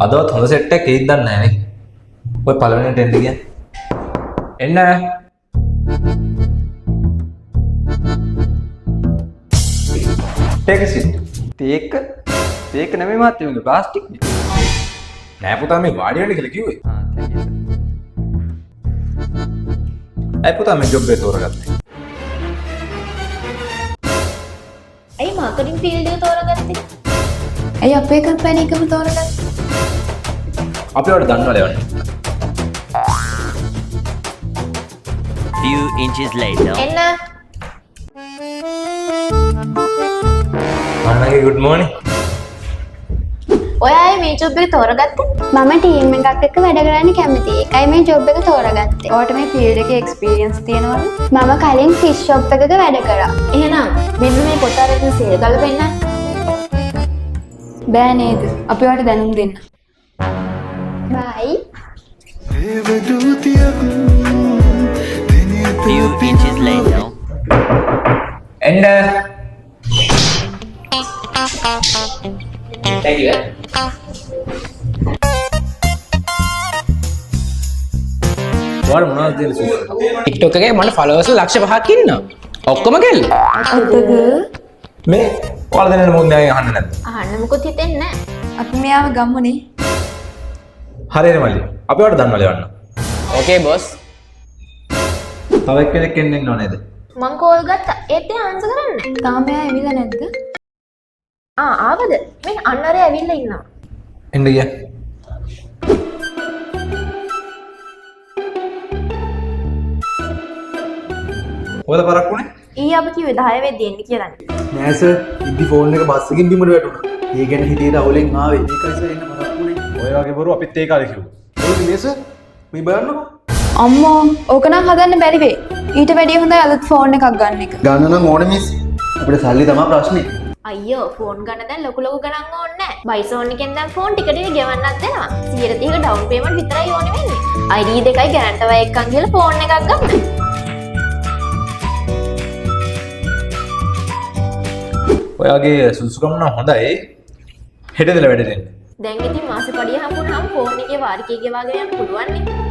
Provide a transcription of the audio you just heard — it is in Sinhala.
අදවත් හොඳ සෙට් එකක් ඒත් දන්නේ නැහැ නේ. ඔය පළවෙනිට එන්න කියන්නේ. එන්න. Take a seat. තේක නෙමෙයි මහත්තයෝ ප්ලාස්ටික් නේ. නෑ පුතා මේ වාඩි වෙන්න කියලා කිව්වේ. thank you sir. ඇයි පුතා මේ ජොබ් එක තෝරගත්තේ? ඇයි මාකටිංగ్ ෆීල්ඩ් එක තෝරගත්තේ? ඇයි අපේ කම්පැනි එකම තෝරගත්තේ? අපි වලට දන්නවද යන්නේ? Few inches later. එන්න. අනගේ good morning. ඔය අය මේ ජොබ් එක තෝරගත්තේ? මම ටීම් එකක් එක්ක වැඩ කරන්න කැමතියි. ඒකයි මේ ජොබ් එක තෝරගත්තේ. ඔයාලට මේ ෆීල්ඩ් එකේ එක්ස්පීරියන්ස් තියෙනවද? මම කලින් ෆිෂ් ෂොප් එකක වැඩ කරා. එහෙනම් මෙන්න මේ පොත අරගෙන සේල් කරලා පෙන්නන්න. බෑ නේද? අපි ඔයාලට දැනුම් දෙන්න. බයි. Few inches later. එන්න. Thank you. ඔයාලා මොනවද දෙන්නේ සුසු? TikTok එකේ මට followers ලක්ෂ 5ක් ඉන්නවා. ඔක්කොම කෙල්ල. ඇත්තද? මේ ඔයාලා දෙන්නේ මොකද මම අහන්නේ නැද්ද? අහන්න මොකොත් හිතෙන්නේ නැහැ. අපි මෙයාව ගම්මුනේ. හරියනේ මල්ලි. අපි ඔයාලට දන්නවද යන්න? Okay boss. තව එක්කෙනෙක් එන්න ඉන්නව නේද? මං කෝල් ගත්තා. ඒත් ඒ ආන්සර් කරන්නේ. තාම මෙයා ඇවිල්ලා නැද්ද? ආවද? මේ අන්නරේ ඇවිල්ලා ඉන්නවා. එන්න ගියා. ඔයාලා පරක්කුනේ? ඊ අපි කිව්වේ 10 වෙද්දි එන්න කියලානේ. නෑ සර් ඉදි ෆෝන් එක බස් එකකින් බිමට වැටුණා. ඒ ගැන හිතේ රවුලෙන් ආවේ. ඒකයි සර් එන්න මතක්ුනේ. ඔය වගේ බරු අපිත් ඒක අද කිව්වා. ඔය මේ සර් මේ බලන්නකෝ. අම්මෝ ඕක නම් හදන්න බැරි වෙයි. ඊට වැඩිය හොඳයි අලුත් ෆෝන් එකක් ගන්න එක. ගන්න නම් ඕනේ මිස්. අපිට සල්ලි තමයි ප්‍රශ්නේ. අයියෝ ෆෝන් ගන්න දැන් ලොකු ගණන් ඕනේ නැහැ. බයිසෝන් එකෙන් දැන් ෆෝන් ටික ටික ගෙවන්නත් දෙනවා. 130ක ඩවුන් පේමන්ට් විතරයි ඕනේ වෙන්නේ. ID දෙකයි ගැරන්ටර් එකක් ගිහලා ෆෝන් එකක් ගන්න. ඔයාගේ සුසුකම් නම් හොඳයි. හෙටදල වැඩ දෙන්න. දැන් ඉතින් මාසෙ පඩිය හම්බුනහම ෆෝන් එකේ වාරිකේ ගෙවාගෙන යන්න පුළුවන් නේ.